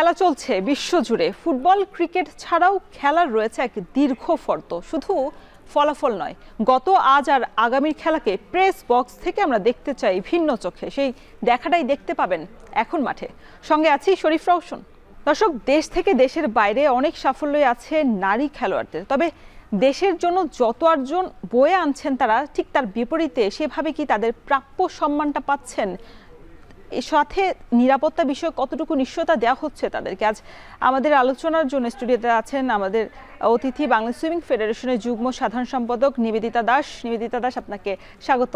খেলা চলছে বিশ্বজুড়ে। ফুটবল ক্রিকেট ছাড়াও খেলার রয়েছে এক দীর্ঘ ফর্দ। শুধু ফলাফল নয়, গত আজ আর আগামীর খেলাকে প্রেস বক্স থেকে আমরা দেখতে চাই ভিন্ন চোখে। সেই দেখাটাই দেখতে পাবেন এখন মাঠে। সঙ্গে আছি শরীফ রওশন। দর্শক, দেশ থেকে দেশের বাইরে অনেক সাফল্যই আছে নারী খেলোয়াড়দের, তবে দেশের জন্য যত অর্জন বয়ে আনছেন তারা, ঠিক তার বিপরীতে সেভাবে কি তাদের প্রাপ্য সম্মানটা পাচ্ছেন? এর সাথে নিরাপত্তা বিষয়ে কতটুকু নিশ্চয়তা দেওয়া হচ্ছে তাদেরকে? আজ আমাদের আলোচনার জন্য স্টুডিওতে আছেন আমাদের অতিথি, বাংলাদেশ সুইমিং ফেডারেশনের যুগ্ম সাধারণ সম্পাদক নিবেদিতা দাস। নিবেদিতা দাস, আপনাকে স্বাগত।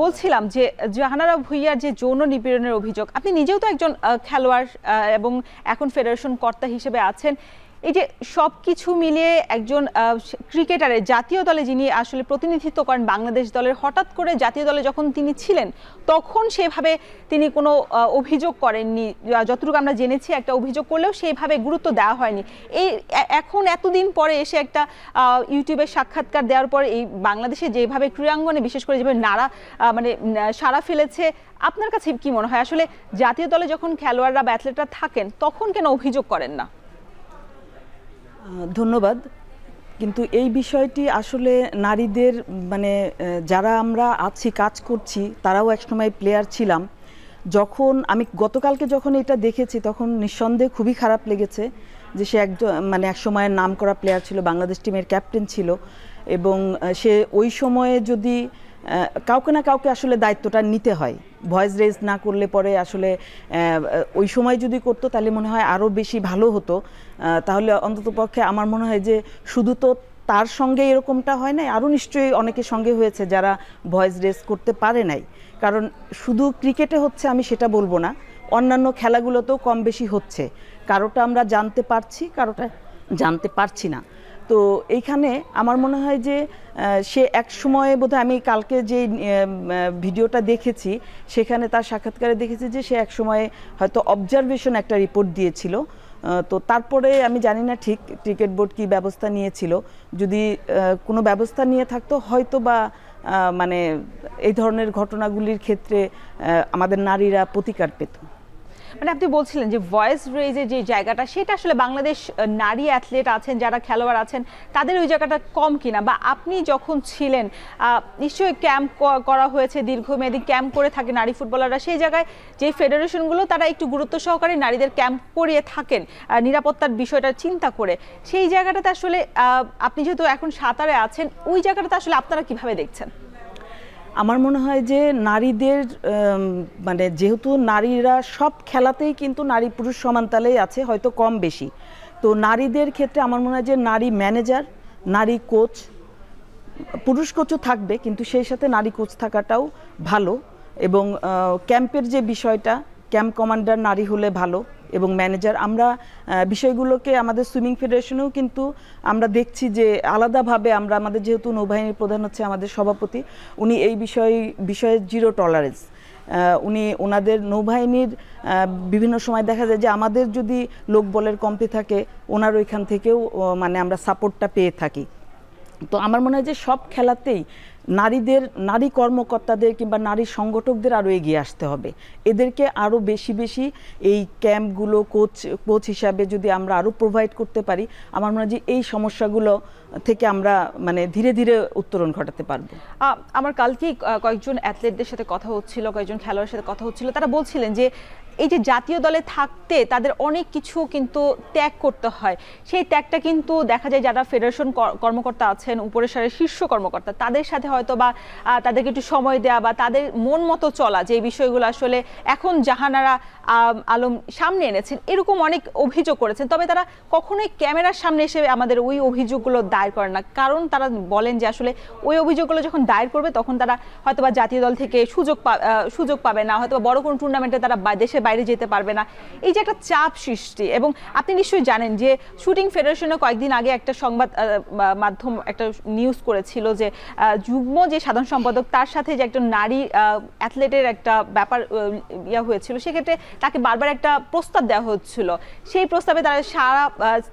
বলছিলাম যে জাহানারা ভুঁইয়ার যে যৌন নিপীড়নের অভিযোগ, আপনি নিজেও তো একজন খেলোয়াড় এবং এখন ফেডারেশন কর্তা হিসেবে আছেন। এই যে সব কিছু মিলিয়ে একজন ক্রিকেটারের জাতীয় দলে যিনি আসলে প্রতিনিধিত্ব করেন বাংলাদেশ দলের, হঠাৎ করে জাতীয় দলে যখন তিনি ছিলেন তখন সেভাবে তিনি কোনো অভিযোগ করেননি। যতটুকু আমরা জেনেছি, একটা অভিযোগ করলেও সেইভাবে গুরুত্ব দেওয়া হয়নি। এই এখন এতদিন পরে এসে একটা ইউটিউবে সাক্ষাৎকার দেওয়ার পর এই বাংলাদেশে যেভাবে ক্রীড়াঙ্গনে বিশেষ করে যেভাবে সাড়া ফেলেছে, আপনার কাছে কি মনে হয় আসলে জাতীয় দলে যখন খেলোয়াড়রা বা অ্যাথলেটরা থাকেন তখন কেন অভিযোগ করেন না? ধন্যবাদ। কিন্তু এই বিষয়টি আসলে নারীদের যারা আমরা আছি, কাজ করছি, তারাও একসময় প্লেয়ার ছিলাম। যখন আমি গতকালকে যখন এটা দেখেছি তখন নিঃসন্দেহে খুবই খারাপ লেগেছে যে সে এক সময়ের নাম করা প্লেয়ার ছিল, বাংলাদেশ টিমের ক্যাপ্টেন ছিল, এবং সে ওই সময়ে যদি কাউকে না কাউকে আসলে দায়িত্বটা নিতে হয়, ভয়েস রেজ না করলে পরে আসলে ওই সময় যদি করতো তাহলে মনে হয় আরও বেশি ভালো হতো। তাহলে অন্ততপক্ষে আমার মনে হয় যে শুধু তো তার সঙ্গে এরকমটা হয় নাই, আরও নিশ্চয়ই অনেকের সঙ্গে হয়েছে যারা ভয়েস রেজ করতে পারে নাই। কারণ শুধু ক্রিকেটে হচ্ছে আমি সেটা বলবো না, অন্যান্য খেলাগুলোতেও কম বেশি হচ্ছে। কারোটা আমরা জানতে পারছি, কারোটা জানতে পারছি না। তো এইখানে আমার মনে হয় যে সে এক সময়ে বোধহয়, আমি কালকে যে ভিডিওটা দেখেছি সেখানে তার সাক্ষাৎকারে দেখেছি যে সে এক সময়ে হয়তো অবজারভেশন একটা রিপোর্ট দিয়েছিল। তো তারপরে আমি জানি না ঠিক ক্রিকেট বোর্ড কী ব্যবস্থা নিয়েছিল। যদি কোনো ব্যবস্থা নিয়ে থাকতো হয়তো বা এই ধরনের ঘটনাগুলির ক্ষেত্রে আমাদের নারীরা প্রতিকার পেত। আপনি বলছিলেন যে ভয়েস রেজের যে জায়গাটা, সেটা আসলে বাংলাদেশ নারী অ্যাথলেট আছেন, যারা খেলোয়াড় আছেন, তাদের ওই জায়গাটা কম কিনা? বা আপনি যখন ছিলেন নিশ্চয়ই ক্যাম্প করা হয়েছে, দীর্ঘমেয়াদী ক্যাম্প করে থাকে নারী ফুটবলাররা, সেই জায়গায় যে ফেডারেশনগুলো তারা একটু গুরুত্ব সহকারে নারীদের ক্যাম্প করিয়ে থাকেন নিরাপত্তার বিষয়টা চিন্তা করে। সেই জায়গাটাতে আসলে আপনি যেহেতু এখন সাঁতারে আছেন, ওই জায়গাটাতে আসলে আপনারা কিভাবে দেখছেন? আমার মনে হয় যে নারীদের যেহেতু নারীরা সব খেলাতেই কিন্তু নারী পুরুষ সমানতালেই আছে, হয়তো কম বেশি। তো নারীদের ক্ষেত্রে আমার মনে হয় যে নারী ম্যানেজার, নারী কোচ, পুরুষ কোচও থাকবে কিন্তু সেই সাথে নারী কোচ থাকাটাও ভালো। এবং ক্যাম্পের যে বিষয়টা, ক্যাম্প কমান্ডার নারী হলে ভালো, এবং ম্যানেজার। আমরা বিষয়গুলোকে আমাদের সুইমিং ফেডারেশনেও কিন্তু আমরা দেখছি যে আলাদাভাবে আমাদের যেহেতু নৌবাহিনীর প্রধান হচ্ছে আমাদের সভাপতি, উনি এই বিষয়ে জিরো টলারেন্স। উনি ওনাদের নৌবাহিনীর বিভিন্ন সময় দেখা যায় যে আমাদের যদি লোকবলের কমতি থাকে, ওনার ওইখান থেকেও আমরা সাপোর্টটা পেয়ে থাকি। তো আমার মনে হয় যে সব খেলাতেই নারী কর্মকর্তাদের কিংবা নারী সংগঠকদের আরও এগিয়ে আসতে হবে। এদেরকে আরও বেশি এই ক্যাম্পগুলো কোচ হিসাবে যদি আমরা আরও প্রোভাইড করতে পারি, আমার মনে হয় যে এই সমস্যাগুলো থেকে আমরা ধীরে ধীরে উত্তরণ ঘটাতে পারবো। আমার কালকেই কয়েকজন অ্যাথলেটদের সাথে কথা হচ্ছিল, কয়েকজন খেলোয়াড়ের সাথে কথা হচ্ছিল, তারা বলছিলেন যে এই যে জাতীয় দলে থাকতে তাদের অনেক কিছু কিন্তু ত্যাগ করতে হয়। সেই ত্যাগটা কিন্তু দেখা যায় যারা ফেডারেশন কর্মকর্তা আছেন, উপরের সারের শীর্ষ কর্মকর্তা, তাদের সাথে হয়তো বা তাদেরকে একটু সময় দেওয়া বা তাদের মন মতো চলা, যে বিষয়গুলো আসলে এখন জাহানারা আলম সামনে এনেছেন, এরকম অনেক অভিযোগ করেছেন। তবে তারা কখনোই ক্যামেরার সামনে এসে আমাদের ওই অভিযোগগুলো দায়ের করেন না, কারণ তারা বলেন যে আসলে ওই অভিযোগগুলো যখন দায়ের করবে তখন তারা হয়তো বা জাতীয় দল থেকে সুযোগ পাবে না, হয়তো বড় কোনো টুর্নামেন্টে তারা দেশে বাইরে যেতে পারবে না। এই যে একটা চাপ সৃষ্টি, এবং আপনি নিশ্চয়ই জানেন যে শুটিং ফেডারেশনে কয়েকদিন আগে একটা সংবাদ মাধ্যম একটা নিউজ করেছিল যে যুগ্ম যে সাধারণ সম্পাদক, তার সাথে যে একটা নারী অ্যাথলেটের একটা ব্যাপার হয়েছিল, সেক্ষেত্রে তাকে বারবার একটা প্রস্তাব দেওয়া হচ্ছিল। সেই প্রস্তাবে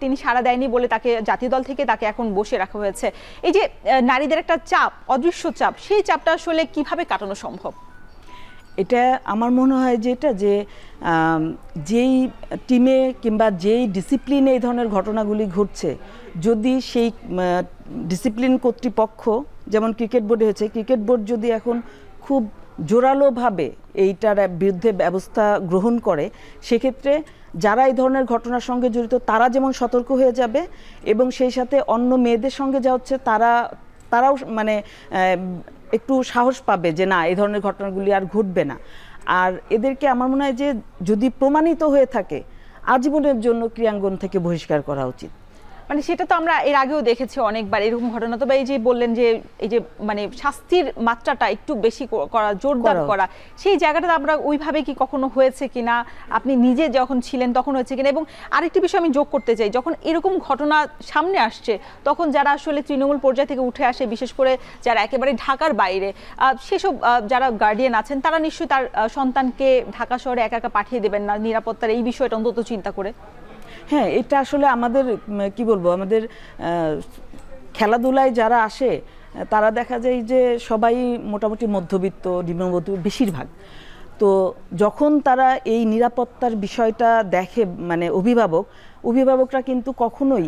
তিনি সাড়া দেয়নি বলে তাকে জাতীয় দল থেকে তাকে এখন বসে রাখা হয়েছে। এই যে নারীদের একটা চাপ, অদৃশ্য চাপ, সেই চাপটা আসলে কিভাবে কাটানো সম্ভব? এটা আমার মনে হয় যে এটা যে যেই টিমে কিংবা যেই ডিসিপ্লিনে এই ধরনের ঘটনাগুলি ঘটছে, যদি সেই ডিসিপ্লিন কর্তৃপক্ষ যেমন ক্রিকেট বোর্ডে হয়েছে, ক্রিকেট বোর্ড যদি এখন খুব জোরালোভাবে এইটার বিরুদ্ধে ব্যবস্থা গ্রহণ করে, সেক্ষেত্রে যারা এই ধরনের ঘটনার সঙ্গে জড়িত তারা যেমন সতর্ক হয়ে যাবে এবং সেই সাথে অন্য মেয়েদের সঙ্গে যা হচ্ছে তারাও মানে একটু সাহস পাবে যে না, এই ধরনের ঘটনাগুলি আর ঘটবে না। আর এদেরকে আমার মনে হয় যে যদি প্রমাণিত হয়ে থাকে আজীবনের জন্য ক্রীড়াঙ্গন থেকে বহিষ্কার করা উচিত। মানে সেটা তো আমরা এর আগেও দেখেছি অনেকবার এরকম ঘটনা। তবে এই যে বললেন যে এই যে মানে শাস্তির মাত্রাটা একটু বেশি করা, জোরদার করা, সেই জায়গাটা আমরা ওইভাবে কি কখনো হয়েছে কিনা, আপনি নিজে যখন ছিলেন তখন হয়েছে কিনা? এবং আরেকটি বিষয় আমি যোগ করতে চাই, যখন এরকম ঘটনা সামনে আসছে তখন যারা আসলে তৃণমূল পর্যায় থেকে উঠে আসে, বিশেষ করে যারা একেবারে ঢাকার বাইরে, সেসব যারা গার্ডিয়ান আছেন তারা নিশ্চয়ই তার সন্তানকে ঢাকা শহরে একা একা পাঠিয়ে দেবেন না নিরাপত্তার এই বিষয়টা অন্তত চিন্তা করে। হ্যাঁ, এটা আসলে আমাদের কি বলবো, আমাদের খেলাধুলায় যারা আসে তারা দেখা যায় যে সবাই মোটামুটি মধ্যবিত্ত, নিম্নমধ্যবিত্ত বেশিরভাগ। তো যখন তারা এই নিরাপত্তার বিষয়টা দেখে, মানে অভিভাবকরা কিন্তু কখনোই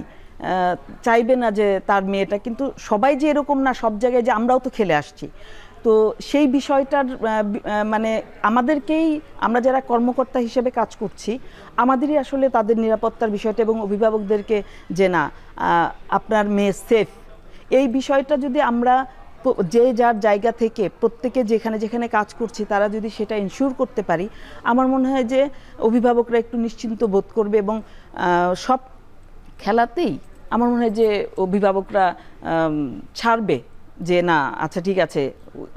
চাইবে না যে তার মেয়েটা, কিন্তু সবাই যে এরকম না, সব জায়গায় যে আমরাও তো খেলে আসছি। তো সেই বিষয়টার মানে আমাদেরকেই, আমরা যারা কর্মকর্তা হিসেবে কাজ করছি, আমাদেরই আসলে তাদের নিরাপত্তার বিষয়টা এবং অভিভাবকদেরকে যে না, আপনার মেয়ে সেফ, এই বিষয়টা যদি আমরা যে যার জায়গা থেকে প্রত্যেকে যেখানে যেখানে কাজ করছি তারা যদি সেটা ইনশিওর করতে পারি, আমার মনে হয় যে অভিভাবকরা একটু নিশ্চিন্ত বোধ করবে এবং সব খেলাতেই আমার মনে হয় যে অভিভাবকরা ছাড়বে যে না, আচ্ছা ঠিক আছে,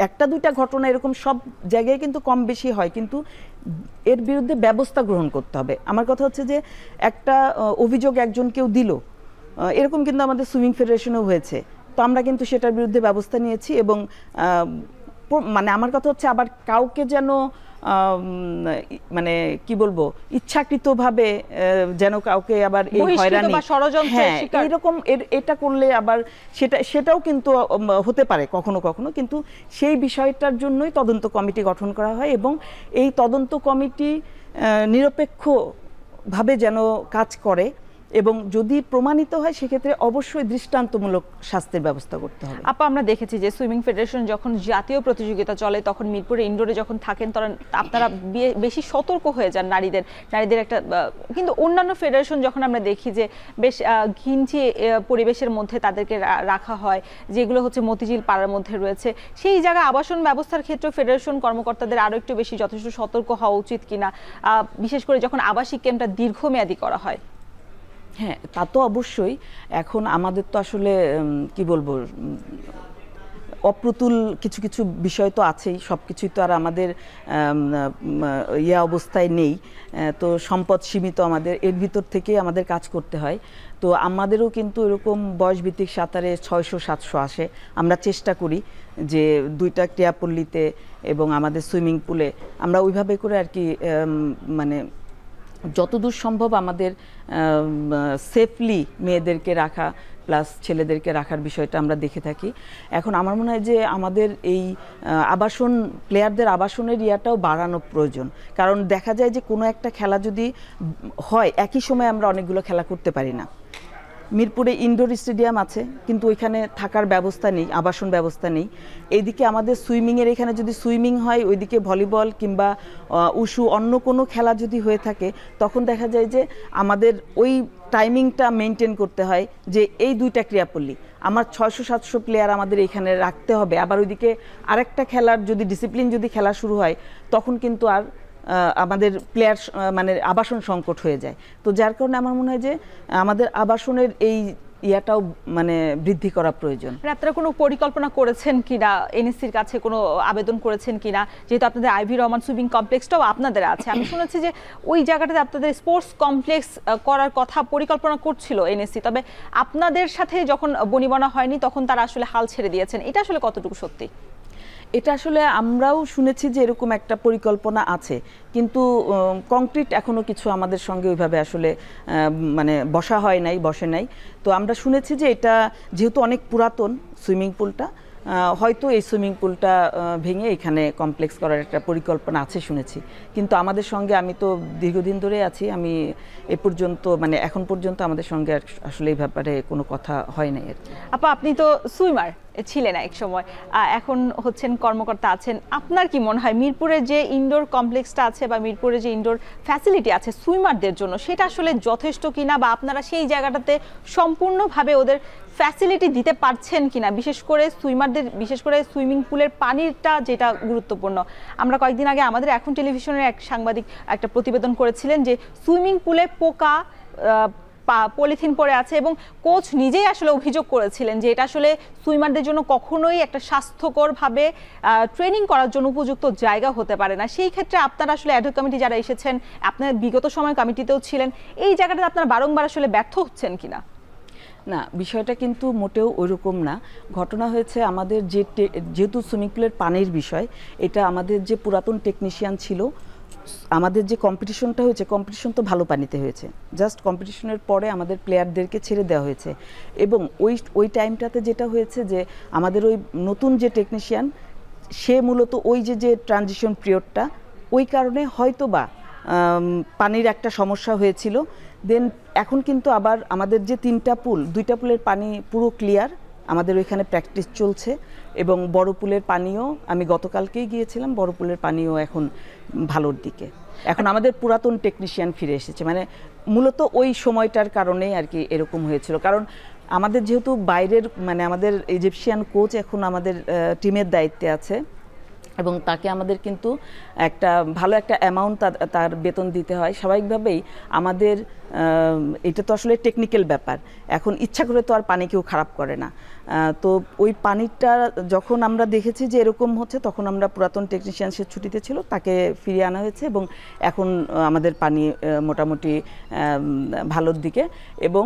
একটা দুইটা ঘটনা এরকম সব জায়গায় কিন্তু কম বেশি হয়, কিন্তু এর বিরুদ্ধে ব্যবস্থা গ্রহণ করতে হবে। আমার কথা হচ্ছে যে একটা অভিযোগ একজন কেউ দিল, এরকম কিন্তু আমাদের সুইমিং ফেডারেশনও হয়েছে, তো আমরা কিন্তু সেটার বিরুদ্ধে ব্যবস্থা নিয়েছি এবং মানে আমার কথা হচ্ছে আবার কাউকে যেন মানে কি বলবো, ইচ্ছাকৃতভাবে যেন কাউকে আবার এই হয়রানি, হ্যাঁ এইরকম এটা করলে আবার সেটাও কিন্তু হতে পারে কখনো কখনো, কিন্তু সেই বিষয়টার জন্যই তদন্ত কমিটি গঠন করা হয় এবং এই তদন্ত কমিটি নিরপেক্ষভাবে যেন কাজ করে এবং যদি প্রমাণিত হয় সেক্ষেত্রে অবশ্যই দৃষ্টান্তমূলক শাস্তির ব্যবস্থা করতে হবে। আপা, আমরা দেখেছি যে সুইমিং ফেডারেশন যখন জাতীয় প্রতিযোগিতা চলে তখন মিরপুরে ইনডোরে যখন থাকেন তখন আপনারা বেশি সতর্ক হয়ে যান নারীদের একটা, কিন্তু অন্যান্য ফেডারেশন যখন আমরা দেখি যে বেশ ঘিঞ্জি পরিবেশের মধ্যে তাদেরকে রাখা হয়, যেগুলো হচ্ছে মতিঝিল পাড়ার মধ্যে রয়েছে, সেই জায়গায় আবাসন ব্যবস্থার ক্ষেত্রে ফেডারেশন কর্মকর্তাদের আরও একটু বেশি যথেষ্ট সতর্ক হওয়া উচিত কিনা, বিশেষ করে যখন আবাসিক ক্যাম্পটা দীর্ঘমেয়াদী করা হয়? হ্যাঁ, তা তো অবশ্যই। এখন আমাদের তো আসলে কি বলবো, অপ্রতুল কিছু কিছু বিষয় তো আছেই, সব কিছুই তো আর আমাদের অবস্থায় নেই, তো সম্পদ সীমিত, আমাদের এর ভিতর থেকেই আমাদের কাজ করতে হয়। তো আমাদেরও কিন্তু এরকম বয়সভিত্তিক সাঁতারে 600-700 আসে। আমরা চেষ্টা করি যে 2টা ক্রীড়াপল্লীতে এবং আমাদের সুইমিং পুলে আমরা ওইভাবে করে আর কি মানে যতদূর সম্ভব আমাদের সেফলি মেয়েদেরকে রাখা প্লাস ছেলেদেরকে রাখার বিষয়টা আমরা দেখে থাকি। এখন আমার মনে হয় যে আমাদের এই আবাসন, প্লেয়ারদের আবাসনের ইয়াটাও বাড়ানো প্রয়োজন, কারণ দেখা যায় যে কোনো একটা খেলা যদি হয় একই সময় আমরা অনেকগুলো খেলা করতে পারি না। মিরপুরে ইনডোর স্টেডিয়াম আছে কিন্তু ওইখানে থাকার ব্যবস্থা নেই, আবাসন ব্যবস্থা নেই। এইদিকে আমাদের সুইমিংয়ের এখানে যদি সুইমিং হয়, ওইদিকে ভলিবল কিংবা উশু অন্য কোনো খেলা যদি হয়ে থাকে, তখন দেখা যায় যে আমাদের ওই টাইমিংটা মেনটেন করতে হয় যে এই 2টা ক্রীড়াপল্লী আমার 600-700 প্লেয়ার আমাদের এখানে রাখতে হবে। আবার ওইদিকে আরেকটা খেলার যদি ডিসিপ্লিন যদি খেলা শুরু হয় তখন কিন্তু আর আমাদের প্লেয়ার মানে আবাসন সংকট হয়ে যায়। তো যার কারণে আমার মনে হয় যে আমাদের আবাসনের এই ইয়াটাও মানে বৃদ্ধি করা প্রয়োজন। আপনারা কোনো পরিকল্পনা করেছেন কিনা, এনএসসির কাছে কোনো আবেদন করেছেন কিনা, যেহেতু আপনাদের আইভি রহমান সুইমিং কমপ্লেক্সটাও আপনাদের আছে, আমি শুনেছি যে ওই জায়গাটাতে আপনাদের স্পোর্টস কমপ্লেক্স করার কথা পরিকল্পনা করছিল এনএসসি, তবে আপনাদের সাথে যখন বনিবনা হয়নি তখন তারা আসলে হাল ছেড়ে দিয়েছেন, এটা আসলে কতটুকু সত্যি? এটা আসলে আমরাও শুনেছি যে এরকম একটা পরিকল্পনা আছে, কিন্তু কংক্রিট এখনো কিছু আমাদের সঙ্গে ওইভাবে আসলে মানে বসে নাই। তো আমরা শুনেছি যে এটা যেহেতু অনেক পুরাতন সুইমিং পুলটা, হয়তো এই সুইমিং পুলটা ভেঙে এখানে কমপ্লেক্স করার একটা পরিকল্পনা আছে শুনেছি, কিন্তু আমাদের সঙ্গে, আমি তো দীর্ঘদিন ধরে আছি, আমি এ পর্যন্ত মানে এখন পর্যন্ত আমাদের সঙ্গে আসলে এই ব্যাপারে কোনো কথা হয় নাই আর কি। আপা, আপনি তো সুইমার ছিলেন এক সময়, এখন হচ্ছেন কর্মকর্তা আছেন, আপনার কি মনে হয় মিরপুরের যে ইনডোর কমপ্লেক্সটা আছে বা মিরপুরের যে ইনডোর ফ্যাসিলিটি আছে সুইমারদের জন্য সেটা আসলে যথেষ্ট কিনা, বা আপনারা সেই জায়গাটাতে সম্পূর্ণভাবে ওদের ফ্যাসিলিটি দিতে পারছেন কিনা, বিশেষ করে সুইমারদের, বিশেষ করে সুইমিং পুলের পানিটা যেটা গুরুত্বপূর্ণ। আমরা কয়েকদিন আগে আমাদের এখন টেলিভিশনের এক সাংবাদিক একটা প্রতিবেদন করেছিলেন যে সুইমিং পুলে পোকা, পলিথিন পড়ে আছে, এবং কোচ নিজেই আসলে অভিযোগ করেছিলেন যে এটা আসলে সুইমারদের জন্য কখনোই একটা স্বাস্থ্যকরভাবে ট্রেনিং করার জন্য উপযুক্ত জায়গা হতে পারে না। সেই ক্ষেত্রে আপনারা আসলে অ্যাডহক কমিটি যারা এসেছেন, আপনার বিগত সময় কমিটিতেও ছিলেন, এই জায়গাটাতে আপনারা বারংবার আসলে ব্যর্থ হচ্ছেন কিনা? না, বিষয়টা কিন্তু মোটেও ওইরকম না। ঘটনা হয়েছে আমাদের যেহেতু সুইমিং পুলের পানির বিষয়, এটা আমাদের যে পুরাতন টেকনিশিয়ান ছিল, আমাদের যে কম্পিটিশনটা হয়েছে, কম্পিটিশন তো ভালো পানিতে হয়েছে, জাস্ট কম্পিটিশনের পরে আমাদের প্লেয়ারদেরকে ছেড়ে দেওয়া হয়েছে, এবং ওই টাইমটাতে যেটা হয়েছে যে আমাদের ওই নতুন যে টেকনিশিয়ান, সে মূলত ওই যে ট্রানজিশন পিরিয়ডটা, ওই কারণে হয়তো বা পানির একটা সমস্যা হয়েছিল। দেন এখন কিন্তু আবার আমাদের যে 3টা পুল, 2টা পুলের পানি পুরো ক্লিয়ার, আমাদের ওইখানে প্র্যাকটিস চলছে, এবং বড় পুলের পানিও, আমি গতকালকেই গিয়েছিলাম, বড় পুলের পানিও এখন ভালোর দিকে। এখন আমাদের পুরাতন টেকনিশিয়ান ফিরে এসেছে, মানে মূলত ওই সময়টার কারণেই আর কি এরকম হয়েছিল। কারণ আমাদের যেহেতু বাইরের, মানে আমাদের ইজিপশিয়ান কোচ এখন আমাদের টিমের দায়িত্বে আছে, এবং তাকে আমাদের কিন্তু একটা ভালো একটা অ্যামাউন্ট তার বেতন দিতে হয়। স্বাভাবিকভাবেই আমাদের এটা তো আসলে টেকনিক্যাল ব্যাপার, এখন ইচ্ছা করে তো আর পানি কেউ খারাপ করে না। তো ওই পানিটা যখন আমরা দেখেছি যে এরকম হচ্ছে, তখন আমরা পুরাতন টেকনিশিয়ান, সে ছুটিতে ছিল, তাকে ফিরিয়ে আনা হয়েছে, এবং এখন আমাদের পানি মোটামুটি ভালোর দিকে, এবং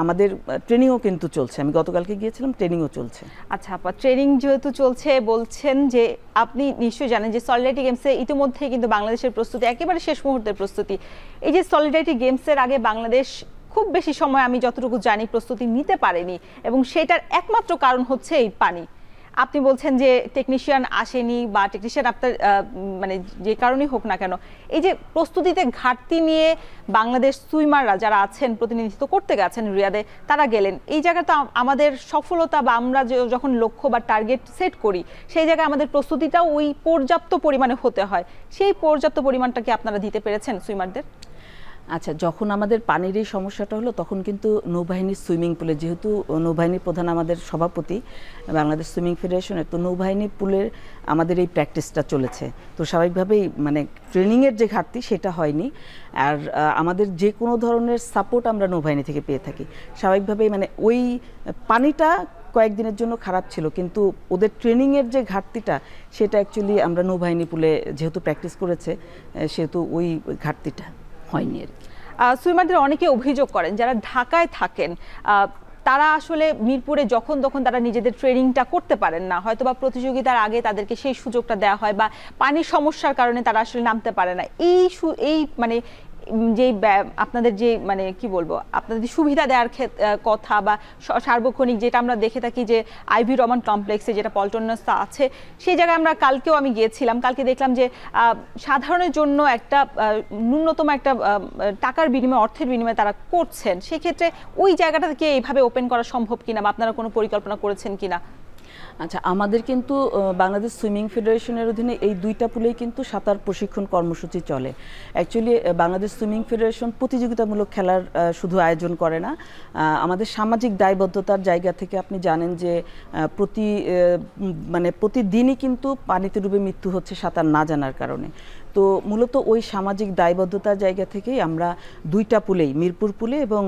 আমাদের ট্রেনিংও কিন্তু চলছে। আমি গতকালকে গিয়েছিলাম, ট্রেনিংও চলছে। আচ্ছা আপা, ট্রেনিং যেহেতু চলছে, বলছেন যে আপনি নিশ্চয়ই জানেন যে সলিডারিটি গেমসে ইতিমধ্যে কিন্তু বাংলাদেশের প্রস্তুতি একেবারে শেষ মুহূর্তের প্রস্তুতি। এই যে সলিডারিটি গেমসের আগে বাংলাদেশ খুব বেশি সময়, আমি যতটুকু জানি, প্রস্তুতি নিতে পারেনি, এবং সেটার একমাত্র কারণ হচ্ছে এই পানি। আপনি বলছেন যে টেকনিশিয়ান আসেনি, বা টেকনিশিয়ান আপনার মানে যে কারণেই হোক না কেন, এই যে প্রস্তুতিতে ঘাটতি নিয়ে বাংলাদেশ সুইমাররা যারা আছেন, প্রতিনিধিত্ব করতে গেছেন রিয়াদে, তারা গেলেন, এই জায়গাতে আমাদের সফলতা বা আমরা যখন লক্ষ্য বা টার্গেট সেট করি, সেই জায়গায় আমাদের প্রস্তুতিটাও ওই পর্যাপ্ত পরিমাণে হতে হয়। সেই পর্যাপ্ত পরিমাণটা কি আপনারা দিতে পেরেছেন সুইমারদের? আচ্ছা, যখন আমাদের পানির এই সমস্যাটা হলো, তখন কিন্তু নৌবাহিনীর সুইমিং পুলে, যেহেতু নৌবাহিনীর প্রধান আমাদের সভাপতি বাংলাদেশ সুইমিং ফেডারেশনের, তো নৌবাহিনী পুলের আমাদের এই প্র্যাকটিসটা চলেছে। তো স্বাভাবিকভাবেই মানে ট্রেনিংয়ের যে ঘাটতি সেটা হয়নি। আর আমাদের যে কোনো ধরনের সাপোর্ট আমরা নৌবাহিনী থেকে পেয়ে থাকি। স্বাভাবিকভাবেই মানে ওই পানিটা কয়েকদিনের জন্য খারাপ ছিল, কিন্তু ওদের ট্রেনিংয়ের যে ঘাটতিটা, সেটা অ্যাকচুয়ালি আমরা নৌবাহিনী পুলে যেহেতু প্র্যাকটিস করেছে, সেহেতু ওই ঘাটতিটা হয়নি আর কি। সুইমারদের অনেকে অভিযোগ করেন যারা ঢাকায় থাকেন, তারা আসলে মিরপুরে যখন তখন তারা নিজেদের ট্রেনিংটা করতে পারেন না, হয়তো বা প্রতিযোগিতার আগে তাদেরকে সেই সুযোগটা দেওয়া হয়, বা পানির সমস্যার কারণে তারা আসলে নামতে পারে না। এই মানে যে আপনাদের যে মানে কি বলবো, আপনাদের সুবিধা দেওয়ার কথা বা সার্বক্ষণিক যেটা আমরা দেখে থাকি যে আইভি রহমান কমপ্লেক্সে যেটা পল্টনস্থ আছে, সেই জায়গায় আমরা কালকেও আমি গিয়েছিলাম, কালকে দেখলাম যে সাধারণের জন্য একটা ন্যূনতম একটা টাকার বিনিময়ে, অর্থের বিনিময়ে তারা করছেন। সেক্ষেত্রে ওই জায়গাটাকে এইভাবে ওপেন করা সম্ভব কিনা, বা আপনারা কোনো পরিকল্পনা করেছেন কিনা? আচ্ছা, আমাদের কিন্তু বাংলাদেশ সুইমিং ফেডারেশনের অধীনে এই 2টা পুলেই কিন্তু সাঁতার প্রশিক্ষণ কর্মসূচি চলে। অ্যাকচুয়ালি বাংলাদেশ সুইমিং ফেডারেশন প্রতিযোগিতামূলক খেলার শুধু আয়োজন করে না, আমাদের সামাজিক দায়বদ্ধতার জায়গা থেকে আপনি জানেন যে প্রতিদিনই কিন্তু পানিতে ডুবে মৃত্যু হচ্ছে সাঁতার না জানার কারণে। তো মূলত ওই সামাজিক দায়বদ্ধতার জায়গা থেকেই আমরা 2টা পুলেই, মিরপুর পুলে এবং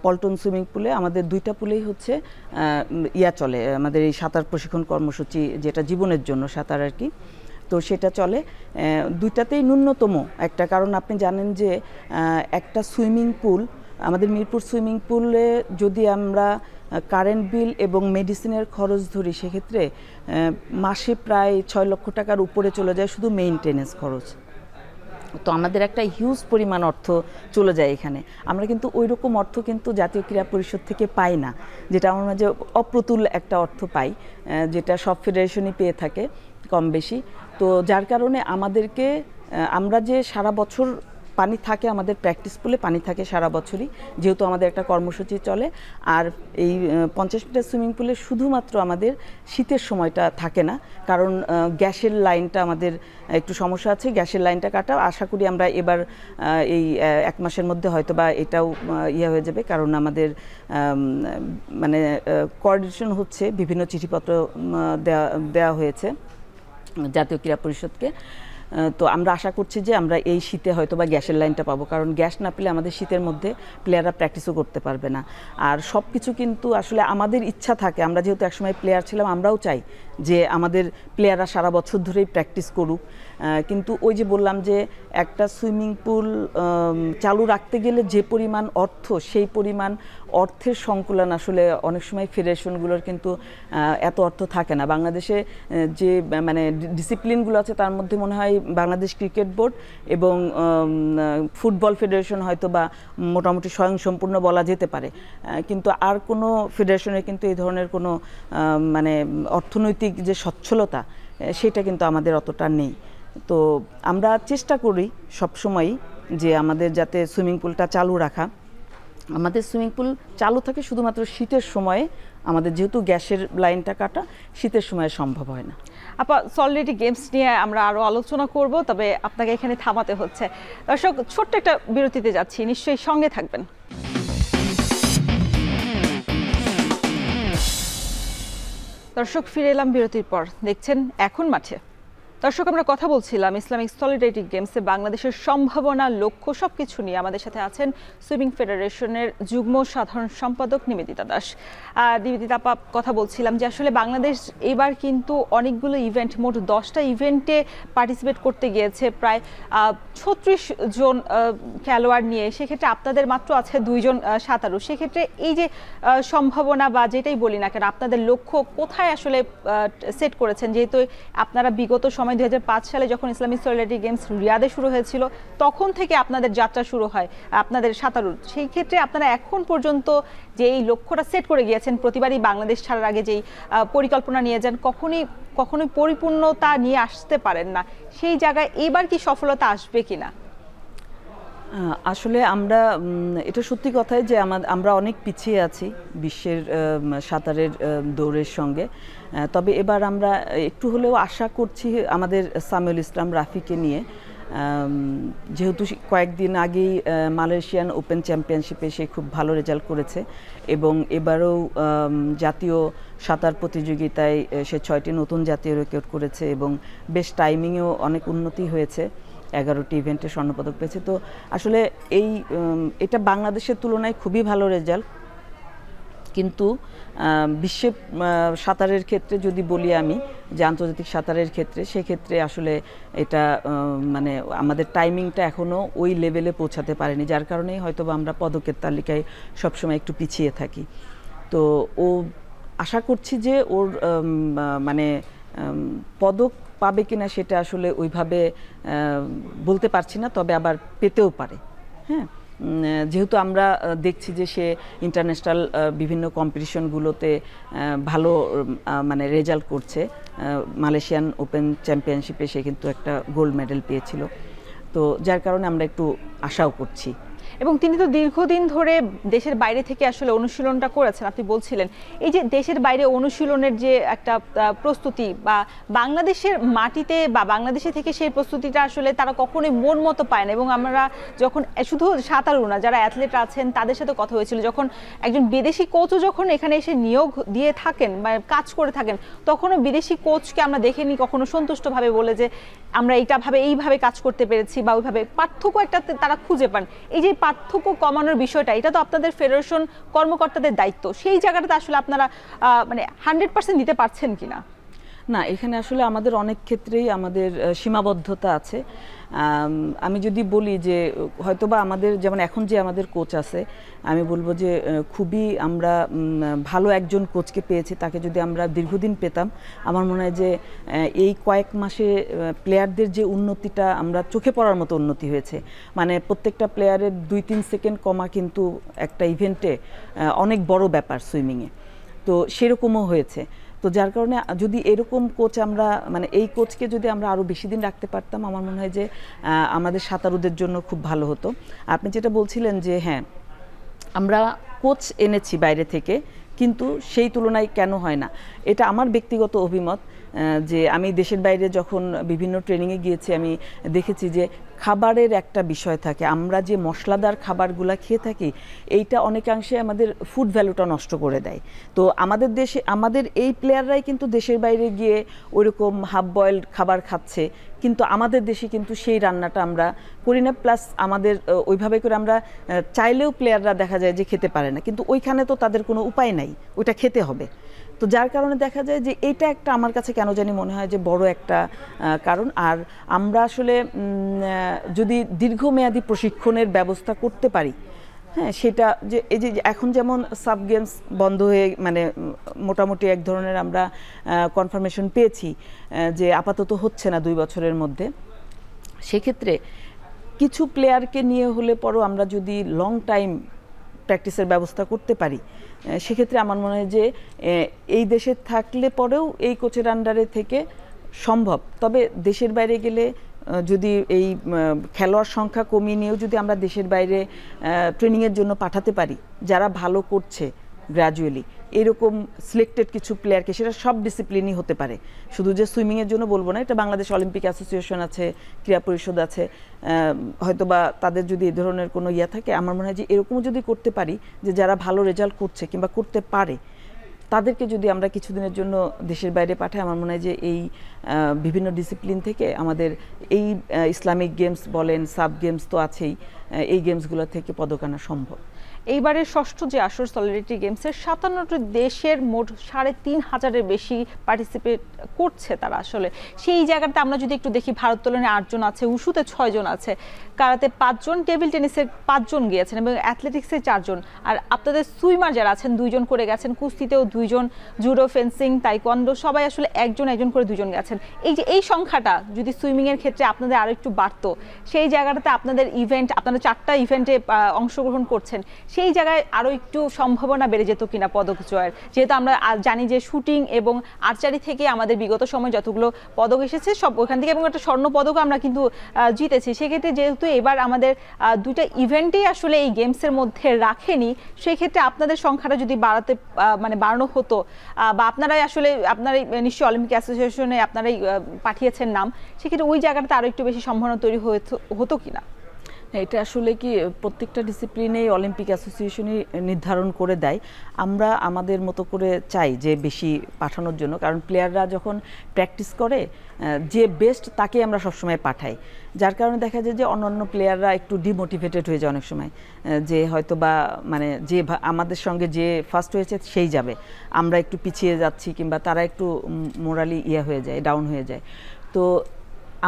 পল্টন সুইমিং পুলে, আমাদের 2টা পুলেই হচ্ছে চলে আমাদের এই সাঁতার প্রশিক্ষণ কর্মসূচি, যেটা জীবনের জন্য সাঁতার আর কি। তো সেটা চলে 2টাতেই ন্যূনতম একটা, কারণ আপনি জানেন যে একটা সুইমিং পুল, আমাদের মিরপুর সুইমিং পুলে যদি আমরা কারেন্ট বিল এবং মেডিসিনের খরচ ধরি, সেক্ষেত্রে মাসে প্রায় 6 লক্ষ টাকার উপরে চলে যায় শুধু মেইনটেনেন্স খরচ। তো আমাদের একটা হিউজ পরিমাণ অর্থ চলে যায় এখানে। আমরা কিন্তু ওই রকম অর্থ কিন্তু জাতীয় ক্রীড়া পরিষদ থেকে পাই না, যেটা আমার মাঝে অপ্রতুল একটা অর্থ পাই, যেটা সব ফেডারেশনই পেয়ে থাকে কম বেশি। তো যার কারণে আমাদেরকে, আমরা যে সারা বছর পানি থাকে, আমাদের প্র্যাকটিস পুলে পানি থাকে সারা বছরই, যেহেতু আমাদের একটা কর্মসূচি চলে। আর এই 50 মিটার সুইমিং পুলে শুধুমাত্র আমাদের শীতের সময়টা থাকে না, কারণ গ্যাসের লাইনটা আমাদের একটু সমস্যা আছে, গ্যাসের লাইনটা কাটা। আশা করি আমরা এবার এই 1 মাসের মধ্যে হয়তো বা এটাও হয়ে যাবে, কারণ আমাদের মানে কোঅর্ডিনেশন হচ্ছে, বিভিন্ন চিঠিপত্র দেওয়া হয়েছে জাতীয় ক্রীড়া পরিষদকে। তো আমরা আশা করছি যে আমরা এই শীতে হয়তো বা গ্যাসের লাইনটা পাবো, কারণ গ্যাস না পেলে আমাদের শীতের মধ্যে প্লেয়াররা প্র্যাকটিসও করতে পারবে না। আর সব কিছু কিন্তু আসলে আমাদের ইচ্ছা থাকে, আমরা যেহেতু একসময় প্লেয়ার ছিলাম, আমরাও চাই যে আমাদের প্লেয়াররা সারা বছর ধরেই প্র্যাকটিস করুক। কিন্তু ওই যে বললাম যে একটা সুইমিং পুল চালু রাখতে গেলে যে পরিমাণ অর্থ, সেই পরিমাণ অর্থের সংকুলন আসলে অনেক সময় ফেডারেশনগুলোর কিন্তু এত অর্থ থাকে না। বাংলাদেশে যে মানে ডিসিপ্লিনগুলো আছে তার মধ্যে মনে হয় বাংলাদেশ ক্রিকেট বোর্ড এবং ফুটবল ফেডারেশন হয়তো বা মোটামুটি স্বয়ংসম্পূর্ণ বলা যেতে পারে, কিন্তু আর কোনো ফেডারেশনের কিন্তু এই ধরনের কোনো মানে অর্থনৈতিক যে সচ্ছলতা সেটা কিন্তু আমাদের অতটা নেই। তো আমরা চেষ্টা করি সবসময়ই যে আমাদের যাতে সুইমিং পুলটা চালু রাখা। আমাদের সুইমিং পুল চালু থাকে শুধুমাত্র শীতের সময়ে, আমাদের যেহেতু গ্যাসের লাইনটা কাটা, শীতের সময় সম্ভব হয় না। আপা, সলিডারিটি গেমস নিয়ে আমরা আরও আলোচনা করব, তবে আপনাকে এখানে থামাতে হচ্ছে। দর্শক, ছোট্ট একটা বিরতিতে যাচ্ছি, নিশ্চয়ই সঙ্গে থাকবেন। দর্শক, ফিরে এলাম বিরতির পর। দেখছেন এখন মাঠে। দর্শক, আমরা কথা বলছিলাম ইসলামিক সলিডারিটি গেমসে বাংলাদেশের সম্ভাবনা, লক্ষ্য সবকিছু নিয়ে। আমাদের সাথে আছেন সুইমিং ফেডারেশনের যুগ্ম সাধারণ সম্পাদক নিবেদিতা দাস। নিবেদিতা আপা, কথা বলছিলাম যে আসলে বাংলাদেশ এবার কিন্তু অনেকগুলো ইভেন্ট, মোট 10টা ইভেন্টে পার্টিসিপেট করতে গিয়েছে, প্রায় 36 জন খেলোয়াড় নিয়ে। সেক্ষেত্রে আপনাদের মাত্র আছে 2 জন সাঁতারু। সেক্ষেত্রে এই যে সম্ভাবনা বা যেটাই বলি না কেন, আপনাদের লক্ষ্য কোথায় আসলে সেট করেছেন? যেহেতু আপনারা বিগত সময় 2005 সালে যখন ইসলামিক সলিডারিটি গেমস রিয়াদে শুরু হয়েছিল, তখন থেকে আপনাদের যাত্রা শুরু হয় আপনাদের সাঁতারুর। সেই ক্ষেত্রে আপনারা এখন পর্যন্ত যে এই লক্ষ্যটা সেট করে গিয়েছেন, প্রতিবারই বাংলাদেশ ছাড়ার আগে যেই পরিকল্পনা নিয়ে যান, কখনোই পরিপূর্ণতা নিয়ে আসতে পারেন না। সেই জায়গায় এবার কি সফলতা আসবে কিনা? আসলে আমরা, এটা সত্যি কথাই যে আমরা অনেক পিছিয়ে আছি বিশ্বের সাঁতারের দৌড়ের সঙ্গে। তবে এবার আমরা একটু হলেও আশা করছি আমাদের সামিউল ইসলাম রাফিকে নিয়ে, যেহেতু কয়েকদিন আগেই মালয়েশিয়ান ওপেন চ্যাম্পিয়নশিপে সে খুব ভালো রেজাল্ট করেছে এবং এবারেও জাতীয় সাঁতার প্রতিযোগিতায় সে 6টি নতুন জাতীয় রেকর্ড করেছে এবং বেশ টাইমিংয়েও অনেক উন্নতি হয়েছে, 11টি ইভেন্টে স্বর্ণপদক পেয়েছে। তো আসলে এটা বাংলাদেশের তুলনায় খুবই ভালো রেজাল্ট। কিন্তু বিশ্বে সাঁতারের ক্ষেত্রে যদি বলি আমি, যে আন্তর্জাতিক সাঁতারের ক্ষেত্রে, সেক্ষেত্রে আসলে এটা মানে আমাদের টাইমিংটা এখনও ওই লেভেলে পৌঁছাতে পারেনি, যার কারণেই হয়তো বা আমরা পদকের তালিকায় সবসময় একটু পিছিয়ে থাকি। তো আশা করছি যে ওর মানে পদক পাবে কিনা সেটা আসলে ওইভাবে বলতে পারছি না, তবে আবার পেতেও পারে। হ্যাঁ, যেহেতু আমরা দেখছি যে সে ইন্টারন্যাশনাল বিভিন্ন কম্পিটিশনগুলোতে ভালো মানে রেজাল্ট করছে। মালয়েশিয়ান ওপেন চ্যাম্পিয়নশিপে সে কিন্তু একটা গোল্ড মেডেল পেয়েছিল, তো যার কারণে আমরা একটু আশাও করছি। এবং তিনি তো দীর্ঘদিন ধরে দেশের বাইরে থেকে আসলে অনুশীলনটা করেছেন। আপনি বলছিলেন এই যে দেশের বাইরে অনুশীলনের যে একটা প্রস্তুতি, বা বাংলাদেশের মাটিতে বা বাংলাদেশে থেকে সেই প্রস্তুতিটা আসলে তারা কখনোই মন মতো পায় না। এবং আমরা যখন শুধু সাঁতারু না, যারা অ্যাথলেট আছেন তাদের সাথে কথা হয়েছিল, যখন একজন বিদেশি কোচও যখন এখানে এসে নিয়োগ দিয়ে থাকেন বা কাজ করে থাকেন, তখনও বিদেশি কোচকে আমরা দেখিনি কখনো সন্তুষ্টভাবে বলে যে আমরা এইভাবে কাজ করতে পেরেছি, বা ওইভাবে পার্থক্য একটা তারা খুঁজে পান। এই যে পার্থক্য কমানোর বিষয়টা, এটা তো আপনাদের ফেডারেশন কর্মকর্তাদের দায়িত্ব। সেই জায়গাটাতে আসলে আপনারা মানে 100% দিতে পারছেন কিনা? না, এখানে আসলে আমাদের অনেক ক্ষেত্রেই আমাদের সীমাবদ্ধতা আছে। আমি যদি বলি যে হয়তোবা আমাদের যেমন এখন যে আমাদের কোচ আছে, আমি বলবো যে খুবই আমরা ভালো একজন কোচকে পেয়েছি। তাকে যদি আমরা দীর্ঘদিন পেতাম, আমার মনে হয় যে এই কয়েক মাসে প্লেয়ারদের যে উন্নতিটা আমরা চোখে পড়ার মতো উন্নতি হয়েছে। মানে প্রত্যেকটা প্লেয়ারের 2-3 সেকেন্ড কমা কিন্তু একটা ইভেন্টে অনেক বড় ব্যাপার সুইমিংয়ে। তো সেরকমও হয়েছে। তো যার কারণে যদি এরকম কোচ আমরা মানে এই কোচকে যদি আমরা আরও বেশি দিন রাখতে পারতাম, আমার মনে হয় যে আমাদের সাঁতারুদের জন্য খুব ভালো হতো। আপনি যেটা বলছিলেন যে হ্যাঁ, আমরা কোচ এনেছি বাইরে থেকে, কিন্তু সেই তুলনায় কেন হয় না, এটা আমার ব্যক্তিগত অভিমত। যে আমি দেশের বাইরে যখন বিভিন্ন ট্রেনিংয়ে গিয়েছি, আমি দেখেছি যে খাবারের একটা বিষয় থাকে। আমরা যে মশলাদার খাবারগুলো খেয়ে থাকি, এইটা অনেকাংশে আমাদের ফুড ভ্যালুটা নষ্ট করে দেয়। তো আমাদের দেশে আমাদের এই প্লেয়াররাই কিন্তু দেশের বাইরে গিয়ে ওইরকম হাফ বয়েলড খাবার খাচ্ছে, কিন্তু আমাদের দেশে কিন্তু সেই রান্নাটা আমরা করি না। প্লাস আমাদের ওইভাবে করে আমরা চাইলেও প্লেয়াররা দেখা যায় যে খেতে পারে না, কিন্তু ওইখানে তো তাদের কোনো উপায় নাই, ওইটা খেতে হবে। তো যার কারণে দেখা যায় যে এটা একটা আমার কাছে কেন জানি মনে হয় যে বড় একটা কারণ। আর আমরা আসলে যদি দীর্ঘমেয়াদী প্রশিক্ষণের ব্যবস্থা করতে পারি, হ্যাঁ, সেটা যে এই যে এখন যেমন সাব গেমস বন্ধ হয়ে মানে মোটামুটি এক ধরনের আমরা কনফার্মেশন পেয়েছি যে আপাতত হচ্ছে না 2 বছরের মধ্যে। সেক্ষেত্রে কিছু প্লেয়ারকে নিয়ে হলে পরও আমরা যদি লং টাইম প্র্যাকটিসের ব্যবস্থা করতে পারি, সেক্ষেত্রে আমার মনে হয় যে এই দেশে থাকলে পরেও এই কোচের আন্ডারে থেকে সম্ভব। তবে দেশের বাইরে গেলে যদি এই খেলোয়াড় সংখ্যা কমিয়ে নিয়েও যদি আমরা দেশের বাইরে ট্রেনিংয়ের জন্য পাঠাতে পারি, যারা ভালো করছে গ্র্যাজুয়ালি, এরকম সিলেক্টেড কিছু প্লেয়ারকে, সেটা সব ডিসিপ্লিনই হতে পারে, শুধু যে সুইমিংয়ের জন্য বলবো না। এটা বাংলাদেশ অলিম্পিক অ্যাসোসিয়েশন আছে, ক্রীড়া পরিষদ আছে, হয়তোবা তাদের যদি এই ধরনের কোনো ইয়ে থাকে, আমার মনে হয় যে এরকমও যদি করতে পারি যে যারা ভালো রেজাল্ট করছে কিংবা করতে পারে, তাদেরকে যদি আমরা কিছুদিনের জন্য দেশের বাইরে পাঠাই, আমার মনে হয় যে এই বিভিন্ন ডিসিপ্লিন থেকে আমাদের এই ইসলামিক গেমস বলেন, সাব গেমস তো আছেই, এই গেমসগুলো থেকে পদক আনা সম্ভব। এইবারের ষষ্ঠ যে আসর সলিডারিটি গেমসের 57টি দেশের মোট 3,500-এর বেশি পার্টিসিপেট করছে তারা। আসলে সেই জায়গাতে আমরা যদি একটু দেখি, ভারোত্তোলনে 8 জন আছে, উশুতে 6 জন আছে, কারাতে 5 জন, টেবিল টেনিসে 5 জন গিয়েছেন এবং অ্যাথলেটিক্সে 4 জন। আর আপনাদের সুইমার যারা আছেন 2 জন করে গেছেন, কুস্তিতেও 2 জন, জুডো, ফেন্সিং, তাইকোয়ান্ডো সবাই আসলে একজন করে 2 জন গেছেন। এই যে এই সংখ্যাটা যদি সুইমিংয়ের ক্ষেত্রে আপনাদের আরও একটু বাড়তো, সেই জায়গাটাতে আপনাদের ইভেন্ট, আপনারা 4টা ইভেন্টে অংশগ্রহণ করছেন, সেই জায়গায় আরও একটু সম্ভাবনা বেড়ে যেত কিনা পদক জয়ের? যেহেতু আমরা জানি যে শুটিং এবং আর্চারি থেকে আমাদের বিগত সময় যতগুলো পদক এসেছে সব ওখান থেকে, এবং একটা স্বর্ণ পদক আমরা কিন্তু জিতেছি। সেক্ষেত্রে যেহেতু এবার আমাদের 2টা ইভেন্টেই আসলে এই গেমসের মধ্যে রাখেনি, সেক্ষেত্রে আপনাদের সংখ্যাটা যদি বাড়ানো হতো, বা আপনারাই আসলে নিশ্চয়ই অলিম্পিক অ্যাসোসিয়েশনে আপনারাই পাঠিয়েছেন নাম, সেক্ষেত্রে ওই জায়গাটাতে আরও একটু বেশি সম্ভাবনা তৈরি হতো কিনা? এটা আসলে কি প্রত্যেকটা ডিসিপ্লিনেই অলিম্পিক অ্যাসোসিয়েশনই নির্ধারণ করে দেয়। আমরা আমাদের মতো করে চাই যে বেশি পাঠানোর জন্য, কারণ প্লেয়াররা যখন প্র্যাকটিস করে যে বেস্ট তাকে আমরা সবসময় পাঠাই। যার কারণে দেখা যায় যে অন্যান্য প্লেয়াররা একটু ডিমোটিভেটেড হয়ে যায় অনেক সময়, যে হয়তো বা মানে যে আমাদের সঙ্গে যে ফার্স্ট হয়েছে সেই যাবে, আমরা একটু পিছিয়ে যাচ্ছি, কিংবা তারা একটু মোরালি হয়ে যায়, ডাউন হয়ে যায়। তো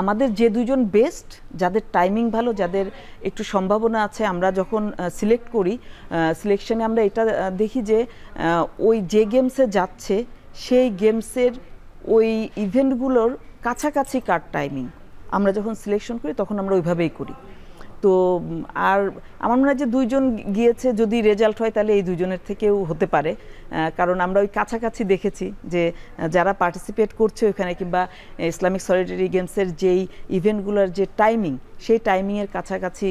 আমাদের যে 2 জন বেস্ট, যাদের টাইমিং ভালো, যাদের একটু সম্ভাবনা আছে, আমরা যখন সিলেক্ট করি, সিলেকশনে আমরা এটা দেখি যে ওই যে গেমসে যাচ্ছে সেই গেমসের ওই ইভেন্টগুলোর কাছাকাছি কার টাইমিং, আমরা যখন সিলেকশন করি তখন আমরা ওইভাবেই করি। তো আর আমার মনে হয় যে 2 জন গিয়েছে, যদি রেজাল্ট হয় তাহলে এই 2 জনের থেকেও হতে পারে, কারণ আমরা ওই কাছাকাছি দেখেছি যে যারা পার্টিসিপেট করছে ওইখানে, কিংবা ইসলামিক সলিডারি গেমসের যেই ইভেন্টগুলোর যে টাইমিং, সেই টাইমিংয়ের কাছাকাছি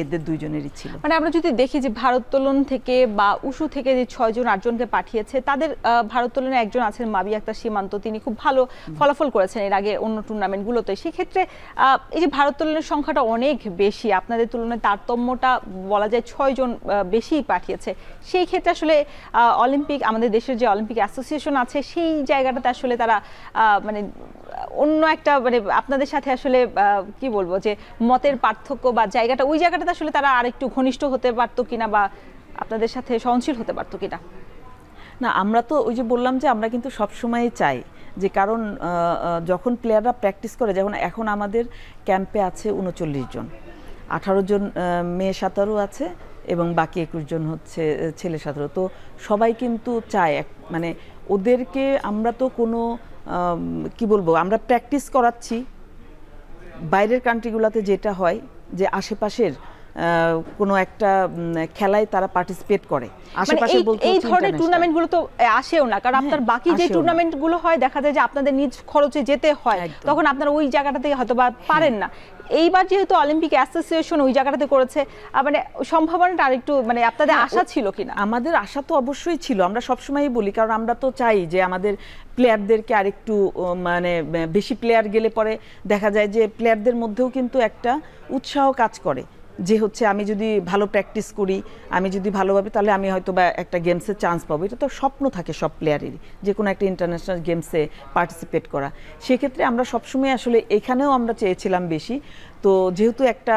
এদের 2 জনেরই ছিল। মানে আমরা যদি দেখি যে ভারোত্তোলন থেকে বা উশু থেকে যে 6 জন 8 জনকে পাঠিয়েছে, তাদের ভারোত্তোলনে একজন আছেন মাবি আক্তার সীমান্ত, তিনি খুব ভালো ফলাফল করেছেন এর আগে অন্য টুর্নামেন্টগুলোতে। সেক্ষেত্রে এই যে ভারোত্তোলনের সংখ্যাটা অনেক বেশি, আপনাদের তুলনায় তারতম্যটা বলা যায় 6 জন বেশি পাঠিয়েছে। সেই ক্ষেত্রে আসলে অলিম্পিক, আমাদের দেশের যে অলিম্পিক অ্যাসোসিয়েশন আছে, সেই জায়গাটাতে আসলে তারা মানে অন্য একটা মানে আপনাদের সাথে আসলে কি বলবো যে মতের পার্থক্য বা জায়গাটা, ওই জায়গাটাতে আসলে তারা আরেকটু ঘনিষ্ঠ হতে পারতো কিনা, বা আপনাদের সাথে সহনশীল হতে পারতো কিনা? না, আমরা তো ওই যে বললাম যে আমরা কিন্তু সবসময় চাই যে কারণ যখন প্লেয়াররা প্র্যাকটিস করে, যেমন এখন আমাদের ক্যাম্পে আছে 39 জন, 18 জন মেয়ে 17 আছে এবং বাকি 21 জন হচ্ছে ছেলে 17। তো সবাই কিন্তু চায় মানে ওদেরকে আমরা তো কোনো কি বলবো, আমরা প্র্যাকটিস করাচ্ছি। বাইরের কান্ট্রিগুলোতে যেটা হয় যে আশেপাশের কোনো একটা খেলায় তারা পার্টিসিপেট করে, আশেপাশে বলতে এই ধরনের টুর্নামেন্টগুলো তো আসেও না, কারণ আপনার বাকি যে টুর্নামেন্টগুলো হয় দেখা যায় যে আপনাদের নিজ খরচে যেতে হয়, তখন আপনারা ওই জায়গাটাতে হয়তো বা পারেন না। এইবার যেহেতু অলিম্পিক অ্যাসোসিয়েশন ওই জায়গাটাতে করেছে, মানে সম্ভাবনাটা আরেকটু মানে আপনাদের আশা ছিল কিনা? আমাদের আশা তো অবশ্যই ছিল, আমরা সবসময়ই বলি, কারণ আমরা তো চাই যে আমাদের প্লেয়ারদেরকে আরেকটু মানে বেশি প্লেয়ার গেলে পরে দেখা যায় যে প্লেয়ারদের মধ্যেও কিন্তু একটা উৎসাহ কাজ করে যে হচ্ছে আমি যদি ভালো প্র্যাকটিস করি, আমি যদি ভালোভাবে, তাহলে আমি হয়তো বা একটা গেমসে চান্স পাবো। এটা তো স্বপ্ন থাকে সব প্লেয়ারেরই, যে কোনো একটা ইন্টারন্যাশনাল গেমসে পার্টিসিপেট করা। সেক্ষেত্রে আমরা সবসময় আসলে এখানেও আমরা চেয়েছিলাম বেশি। তো যেহেতু একটা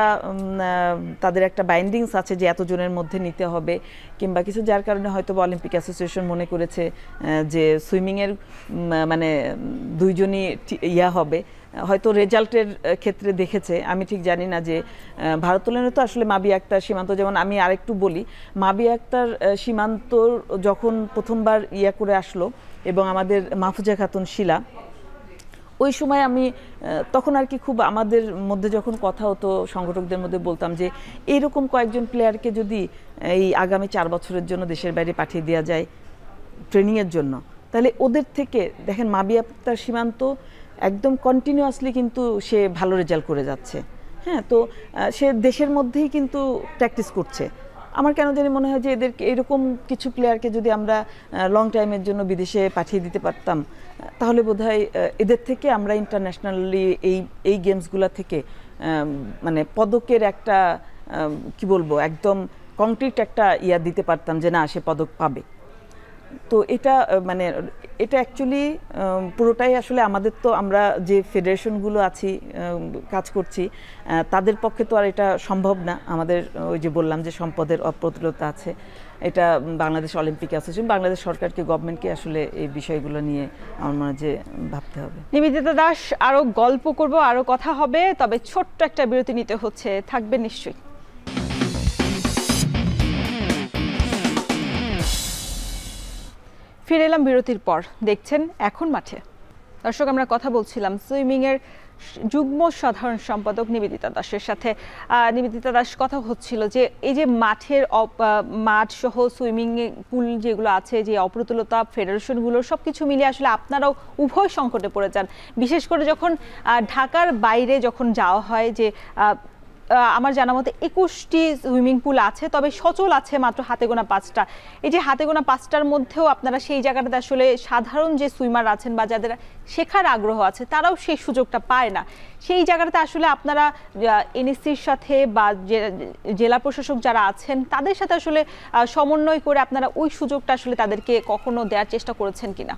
তাদের একটা বাইন্ডিংস আছে যে এতজনের মধ্যে নিতে হবে কিংবা কিছু, যার কারণে হয়তো অলিম্পিক অ্যাসোসিয়েশন মনে করেছে যে সুইমিংয়ের মানে দুইজনই হবে। হয়তো রেজাল্টের ক্ষেত্রে দেখেছে, আমি ঠিক জানি না। যে ভারোত্তোলনে তো আসলে মাবিয়া আক্তার, সীমান্ত, যেমন আমি আরেকটু বলি, মাবিয়া আক্তার সীমান্ত যখন প্রথমবার করে আসলো এবং আমাদের মাহফুজা খাতুন শিলা, ওই সময় আমি তখন আর কি খুব আমাদের মধ্যে যখন কথা হতো সংগঠকদের মধ্যে বলতাম যে এইরকম কয়েকজন প্লেয়ারকে যদি এই আগামী 4 বছরের জন্য দেশের বাইরে পাঠিয়ে দেওয়া যায় ট্রেনিংয়ের জন্য, তাহলে ওদের থেকে দেখেন মাবিয়া আক্তার সীমান্ত একদম কন্টিনিউয়াসলি কিন্তু সে ভালো রেজাল্ট করে যাচ্ছে। হ্যাঁ, তো সে দেশের মধ্যেই কিন্তু প্র্যাকটিস করছে। আমার কেন জানি মনে হয় যে এদেরকে এরকম কিছু প্লেয়ারকে যদি আমরা লং টাইমের জন্য বিদেশে পাঠিয়ে দিতে পারতাম, তাহলে বোধহয় এদের থেকে আমরা ইন্টারন্যাশনালি এই গেমসগুলো থেকে মানে পদকের একটা কি বলবো, একদম কংক্রিট একটা দিতে পারতাম যে না, সে পদক পাবে। তো এটা মানে এটা অ্যাকচুয়ালি পুরোটাই আসলে আমাদের, তো আমরা যে ফেডারেশনগুলো আছি কাজ করছি তাদের পক্ষে তো আর এটা সম্ভব না। আমাদের ওই যে বললাম যে সম্পদের অপ্রতুলতা আছে, এটা বাংলাদেশ অলিম্পিক অ্যাসোসিয়েশন, বাংলাদেশ সরকারকে, গভর্নমেন্টকে আসলে এই বিষয়গুলো নিয়ে আমার মনে হয় যে ভাবতে হবে। নিবেদিতা দাস, আরো গল্প করব, আরো কথা হবে, তবে ছোট্ট একটা বিরতি নিতে হচ্ছে, থাকবে নিশ্চয়ই। ফিরে এলাম বিরতির পর, দেখছেন এখন মাঠে। দর্শক, আমরা কথা বলছিলাম সুইমিংয়ের যুগ্ম সাধারণ সম্পাদক নিবেদিতা দাসের সাথে। নিবেদিতা দাস, কথা হচ্ছিল যে এই যে মাঠ সহ সুইমিং পুল যেগুলো আছে, যে অপ্রতুলতা, ফেডারেশনগুলো সবকিছু মিলিয়ে আসলে আপনারাও উভয় সংকটে পড়ে যান। বিশেষ করে যখন ঢাকার বাইরে যখন যাওয়া হয়, যে আমার জানা মতে 21টি সুইমিং পুল আছে, তবে সচল আছে মাত্র হাতে গোনা 5টা। এই যে হাতে গোনা 5টার মধ্যেও আপনারা সেই জায়গাটাতে আসলে সাধারণ যে সুইমার আছেন বা যাদের শেখার আগ্রহ আছে তারাও সেই সুযোগটা পায় না। সেই জায়গাটাতে আসলে আপনারা এনএসসির সাথে বা জেলা প্রশাসক যারা আছেন তাদের সাথে আসলে সমন্বয় করে আপনারা ওই সুযোগটা আসলে তাদেরকে কখনো দেওয়ার চেষ্টা করেছেন কিনা?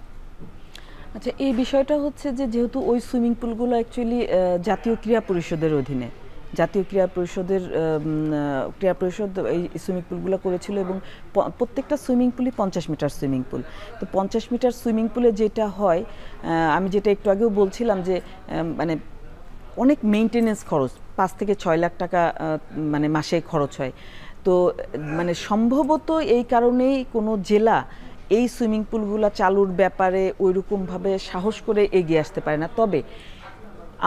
আচ্ছা, এই বিষয়টা হচ্ছে যে যেহেতু ওই সুইমিং পুলগুলো অ্যাকচুয়ালি জাতীয় ক্রীড়া পরিষদের অধীনে, জাতীয় ক্রীড়া পরিষদ এই সুইমিং পুলগুলো করেছিল এবং প্রত্যেকটা সুইমিং পুলই 50 মিটার সুইমিং পুল। তো 50 মিটার সুইমিং পুলে যেটা হয়, আমি যেটা একটু আগেও বলছিলাম যে মানে অনেক মেইনটেনেন্স খরচ, 5 থেকে 6 লাখ টাকা মানে মাসে খরচ হয়। তো মানে সম্ভবত এই কারণেই কোনো জেলা এই সুইমিং পুলগুলো চালুর ব্যাপারে ওইরকমভাবে সাহস করে এগিয়ে আসতে পারে না। তবে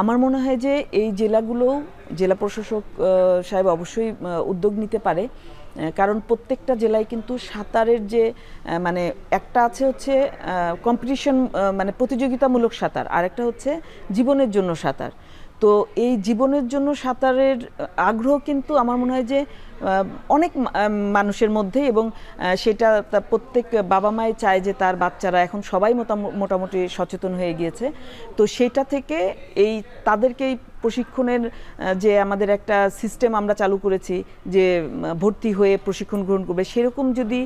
আমার মনে হয় যে এই জেলাগুলোও, জেলা প্রশাসক সাহেব অবশ্যই উদ্যোগ নিতে পারে, কারণ প্রত্যেকটা জেলায় কিন্তু সাঁতারের যে মানে একটা আছে হচ্ছে কম্পিটিশন, মানে প্রতিযোগিতামূলক সাঁতার, আর একটা হচ্ছে জীবনের জন্য সাঁতার। তো এই জীবনের জন্য সাঁতারের আগ্রহ কিন্তু আমার মনে হয় যে অনেক মানুষের মধ্যে, এবং সেটা প্রত্যেক বাবা মাই চায় যে তার বাচ্চারা, এখন সবাই মোটামুটি সচেতন হয়ে গিয়েছে। তো সেটা থেকে তাদেরকে এই প্রশিক্ষণের যে আমাদের একটা সিস্টেম আমরা চালু করেছি, যে ভর্তি হয়ে প্রশিক্ষণ গ্রহণ করবে, সেরকম যদি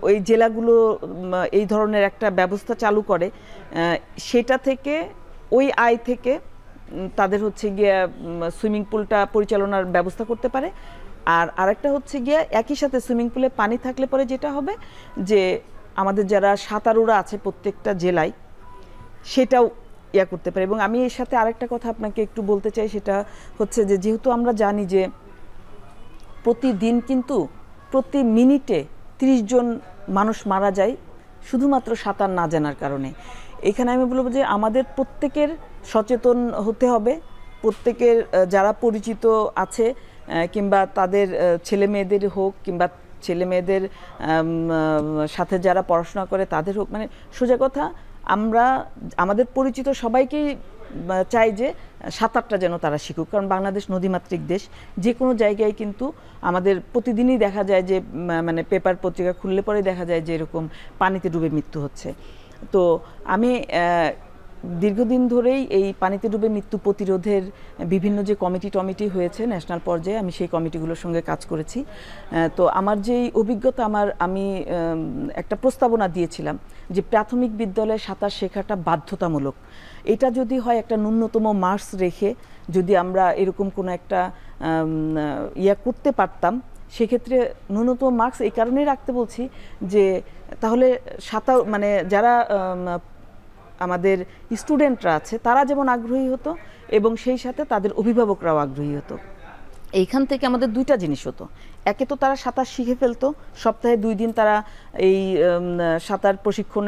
ওই জেলাগুলো এই ধরনের একটা ব্যবস্থা চালু করে, সেটা থেকে ওই আয় থেকে তাদের হচ্ছে গিয়ে সুইমিং পুলটা পরিচালনার ব্যবস্থা করতে পারে। আর আরেকটা হচ্ছে গিয়ে একই সাথে সুইমিং পুলে পানি থাকলে পরে যেটা হবে যে আমাদের যারা সাঁতারুরা আছে প্রত্যেকটা জেলায়, সেটাও ইয়া করতে পারে। এবং আমি এর সাথে আরেকটা কথা আপনাকে একটু বলতে চাই, সেটা হচ্ছে যে যেহেতু আমরা জানি যে প্রতিদিন কিন্তু প্রতি মিনিটে 30 জন মানুষ মারা যায় শুধুমাত্র সাঁতার না জানার কারণে। এখানে আমি বলবো যে আমাদের প্রত্যেকের সচেতন হতে হবে, প্রত্যেকের যারা পরিচিত আছে কিংবা তাদের ছেলে মেয়েদের হোক কিংবা ছেলে মেয়েদের সাথে যারা পড়াশোনা করে তাদের হোক, মানে সোজা কথা আমরা আমাদের পরিচিত সবাইকেই চাই যে সাঁতারটা যেন তারা শিখুক, কারণ বাংলাদেশ নদীমাতৃক দেশ। যে কোনো জায়গায় কিন্তু আমাদের প্রতিদিনই দেখা যায় যে মানে পেপার পত্রিকা খুললে পরে দেখা যায় যে এরকম পানিতে ডুবে মৃত্যু হচ্ছে। তো আমি দীর্ঘদিন ধরেই এই পানিতে ডুবে মৃত্যু প্রতিরোধের বিভিন্ন যে কমিটি হয়েছে ন্যাশনাল পর্যায়ে, আমি সেই কমিটিগুলোর সঙ্গে কাজ করেছি। তো আমার যেই অভিজ্ঞতা, আমি একটা প্রস্তাবনা দিয়েছিলাম যে প্রাথমিক বিদ্যালয়ে সাঁতার শেখাটা বাধ্যতামূলক। এটা যদি হয় একটা ন্যূনতম মার্কস রেখে যদি আমরা এরকম কোনো একটা ইয়া করতে পারতাম, সেক্ষেত্রে ন্যূনতম মার্কস এই কারণেই রাখতে বলছি যে তাহলে সাঁতার মানে যারা আমাদের স্টুডেন্টরা আছে তারা যেমন আগ্রহী হতো এবং সেই সাথে তাদের অভিভাবকরাও আগ্রহী হতো। এইখান থেকে আমাদের দুইটা জিনিস হতো, একে তো তারা সাঁতার শিখে ফেলতো, সপ্তাহে 2 দিন তারা এই সাঁতার প্রশিক্ষণ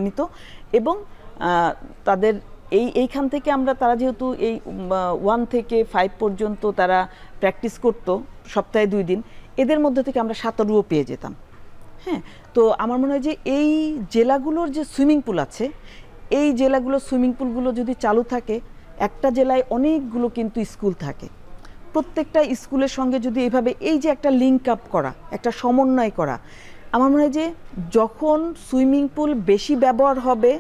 নিত এবং তাদের এইখান থেকে তারা যেহেতু এই 1 থেকে 5 পর্যন্ত তারা প্র্যাকটিস করতো সপ্তাহে 2 দিন, এদের মধ্যে থেকে আমরা সাঁতারুও পেয়ে যেতাম। হ্যাঁ, তো আমার মনে হয় যে এই জেলাগুলোর যে সুইমিং পুল আছে, এই জেলাগুলোর সুইমিং পুলগুলো যদি চালু থাকে, একটা জেলায় অনেকগুলো কিন্তু স্কুল থাকে, প্রত্যেকটা স্কুলের সঙ্গে যদি এভাবে এই যে একটা লিঙ্ক আপ করা, একটা সমন্বয় করা, আমার মনে হয় যে যখন সুইমিং পুল বেশি ব্যবহার হবে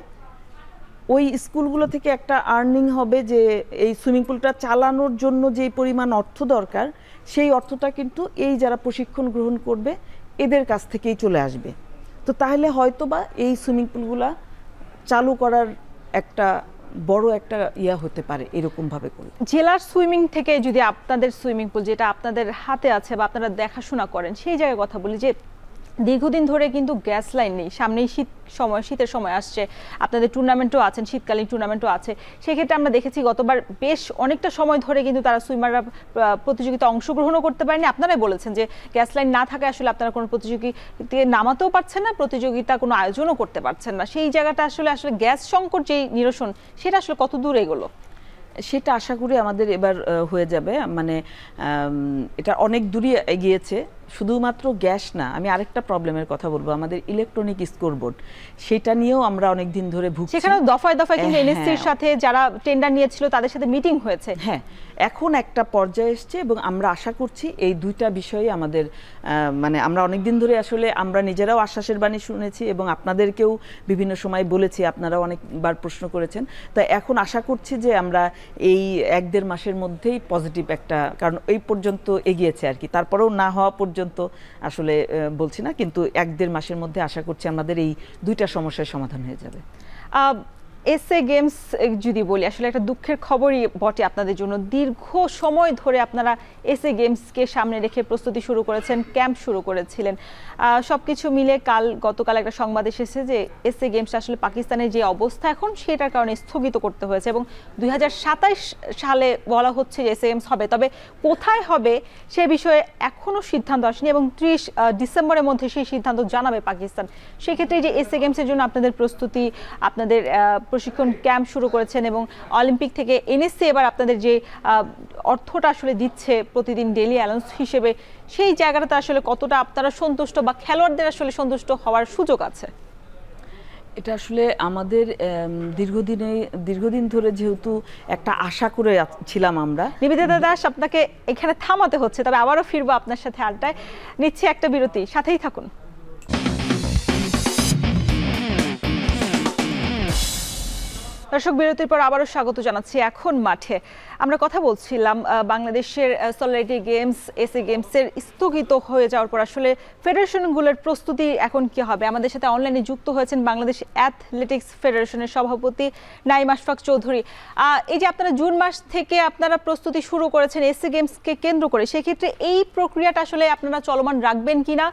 ওই স্কুলগুলো থেকে একটা আর্নিং হবে, যে এই সুইমিং পুলটা চালানোর জন্য যে পরিমাণ অর্থ দরকার সেই অর্থটা কিন্তু এই যারা প্রশিক্ষণ গ্রহণ করবে এদের কাছ থেকেই চলে আসবে। তো তাহলে হয়তোবা এই সুইমিং পুলগুলা চালু করার একটা বড় একটা ইয়া হতে পারে এরকমভাবে করে। জেলার সুইমিং থেকে যদি আপনাদের সুইমিং পুল যেটা আপনাদের হাতে আছে বা আপনারা দেখাশোনা করেন সেই জায়গায় কথা বলি, যে দীর্ঘদিন ধরে কিন্তু গ্যাস লাইন নেই, সামনেই শীতের সময় আসছে, আপনাদের টুর্নামেন্টও আছেন, শীতকালীন টুর্নামেন্টও আছে। সেক্ষেত্রে আমরা দেখেছি গতবার বেশ অনেকটা সময় ধরে কিন্তু তারা সুইমাররা প্রতিযোগিতা অংশগ্রহণও করতে পারেনি। আপনারাই বলেছেন যে গ্যাস লাইন না থাকায় আসলে আপনারা কোনো প্রতিযোগিতাকে নামাতেও পারছেন না, প্রতিযোগিতা কোনো আয়োজনও করতে পারছেন না। সেই জায়গাটা আসলে গ্যাস সংকট যেই নিরসন সেটা আসলে কত দূর এগোলো? সেটা আশা করি আমাদের এবার হয়ে যাবে, মানে এটা অনেক দূরই এগিয়েছে। শুধুমাত্র গ্যাস না, আমি আরেকটা প্রবলেমের কথা বলবো, আমাদের ইলেকট্রনিক স্কোরবোর্ড, সেটা নিয়েও আমরা অনেক দিন ধরে ভুগছি। সেখানে দফায় দফায় কিন্তু এনএসসির সাথে যারা টেন্ডার নিয়েছিল তাদের সাথে মিটিং হয়েছে। হ্যাঁ, এখন একটা পর্যায়ে এসছে এবং আমরা আশা করছি এই দুইটা বিষয়ে আমাদের মানে আমরা অনেক দিন ধরে আসলে আমরা নিজেরাও আশ্বাসের বাণী শুনেছি এবং আপনাদেরকেও বিভিন্ন সময় বলেছি, আপনারাও অনেকবার প্রশ্ন করেছেন। তাই এখন আশা করছি যে আমরা এই 1-1.5 মাসের মধ্যেই পজিটিভ একটা, কারণ এই পর্যন্ত এগিয়েছে আর কি, তারপরেও না হওয়া পর্যন্ত আসলে বলছি না, কিন্তু 1-1.5 মাসের মধ্যে আশা করছি আমাদের এই দুইটা সমস্যার সমাধান হয়ে যাবে। এসএ গেমস যদি বলি, আসলে একটা দুঃখের খবরই বটে আপনাদের জন্য। দীর্ঘ সময় ধরে আপনারা এসএ গেমসকে সামনে রেখে প্রস্তুতি শুরু করেছেন, ক্যাম্প শুরু করেছিলেন, সবকিছু মিলে গতকাল একটা সংবাদ এসেছে যে এসএ গেমস আসলে পাকিস্তানের যে অবস্থা এখন সেটার কারণে স্থগিত করতে হয়েছে এবং 2027 সালে বলা হচ্ছে যে এসএ গেমস হবে, তবে কোথায় হবে সে বিষয়ে এখনো সিদ্ধান্ত আসেনি এবং 30 ডিসেম্বরের মধ্যে সেই সিদ্ধান্ত জানাবে পাকিস্তান। সেক্ষেত্রে যে এসএ গেমসের জন্য আপনাদের প্রস্তুতি, আপনাদের প্রশিক্ষণ ক্যাম্প শুরু করেছেন এবং অলিম্পিক থেকে এনএসসি এবার আপনাদের যে অর্থটা আসলে দিচ্ছে প্রতিদিন ডেইলি অ্যালাউন্স হিসেবে, সেই জায়গাটা আসলে কতটা আপনারা সন্তুষ্ট বা খেলোয়াড়দের আসলে সন্তুষ্ট হওয়ার সুযোগ আছে? এটা আসলে আমাদের দীর্ঘদিন ধরে যেহেতু একটা আশা করে ছিলাম আমরা। নিবেদিতা দাস, আপনাকে এখানে থামাতে হচ্ছে, তবে আবারও ফিরবো আপনার সাথে আড্ডায়। নিচ্ছে একটা বিরতি, সাথেই থাকুন। দর্শক, বিরতির পর আবারও স্বাগত জানাচ্ছি এখন মাঠে। আমরা কথা বলছিলাম বাংলাদেশের সলিডারিটি গেমস, এসএ গেমসের স্থগিত হয়ে যাওয়ার পর আসলে ফেডারেশনগুলোর প্রস্তুতি এখন কি হবে। আমাদের সাথে অনলাইনে যুক্ত হয়েছেন বাংলাদেশ অ্যাথলেটিক্স ফেডারেশনের সভাপতি নাঈম আশফাক চৌধুরী। এই যে আপনারা জুন মাস থেকে আপনারা প্রস্তুতি শুরু করেছেন এসএ গেমসকে কেন্দ্র করে, সেক্ষেত্রে এই প্রক্রিয়াটা আসলে আপনারা চলমান রাখবেন কিনা,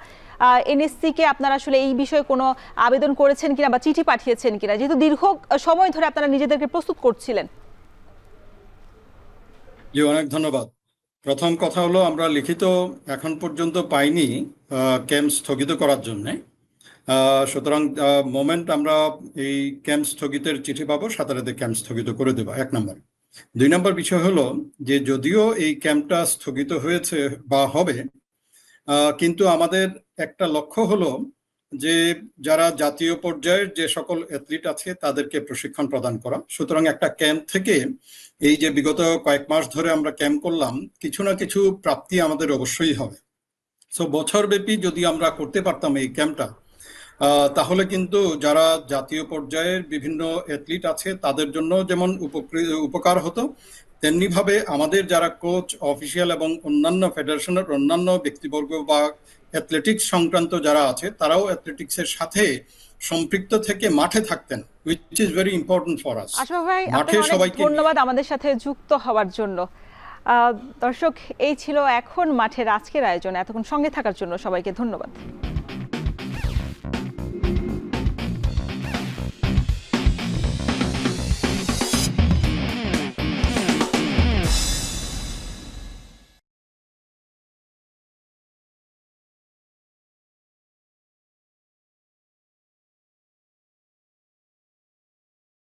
এনএসসি কে আপনারা আসলে এই বিষয়ে কোনো আবেদন করেছেন কিনা বা চিঠি পাঠিয়েছেন কিনা, যেহেতু দীর্ঘ সময় ধরে আপনারা নিজেদেরকে প্রস্তুত করছিলেন? জি, অনেক ধন্যবাদ। প্রথম কথা হলো, আমরা লিখিত এখন পর্যন্ত পাইনি ক্যাম্প স্থগিত করার জন্য। সুতরাং মোমেন্ট আমরা এই ক্যাম্প স্থগিতের চিঠি পাবো, সাথে সাথে ক্যাম্প স্থগিত করে দেবো, 1 নম্বর। 2 নম্বর বিষয় হলো যে যদিও এই ক্যাম্পটা স্থগিত হয়েছে বা হবে, কিন্তু আমাদের একটা লক্ষ্য হলো যে যারা জাতীয় পর্যায়ের যে সকল অ্যাথলিট আছে তাদেরকে প্রশিক্ষণ প্রদান করা। সুতরাং একটা ক্যাম্প থেকে, এই যে বিগত কয়েক মাস ধরে আমরা ক্যাম্প করলাম, কিছু না কিছু প্রাপ্তি আমাদের অবশ্যই হবে। সো বছরব্যাপী যদি আমরা করতে পারতাম এই ক্যাম্পটা, তাহলে কিন্তু যারা জাতীয় পর্যায়ের বিভিন্ন অ্যাথলিট আছে তাদের জন্য যেমন উপকার হতো, তেমনিভাবে আমাদের যারা কোচ, অফিসিয়াল এবং অন্যান্য ফেডারেশনের অন্যান্য ব্যক্তিবর্গ বা অ্যাথলেটিক্স সংক্রান্ত যারা আছে তারাও অ্যাথলেটিক্সের সাথে সম্পৃক্ত থেকে মাঠে থাকতেন, which is very important for us. Ashraf ভাই, মাঠে আপনাকে অনেক সবাইকে ধন্যবাদ আমাদের সাথে যুক্ত হওয়ার জন্য। দর্শক, এই ছিল এখন মাঠের আজকের আয়োজন। এতক্ষণ সঙ্গে থাকার জন্য সবাইকে ধন্যবাদ।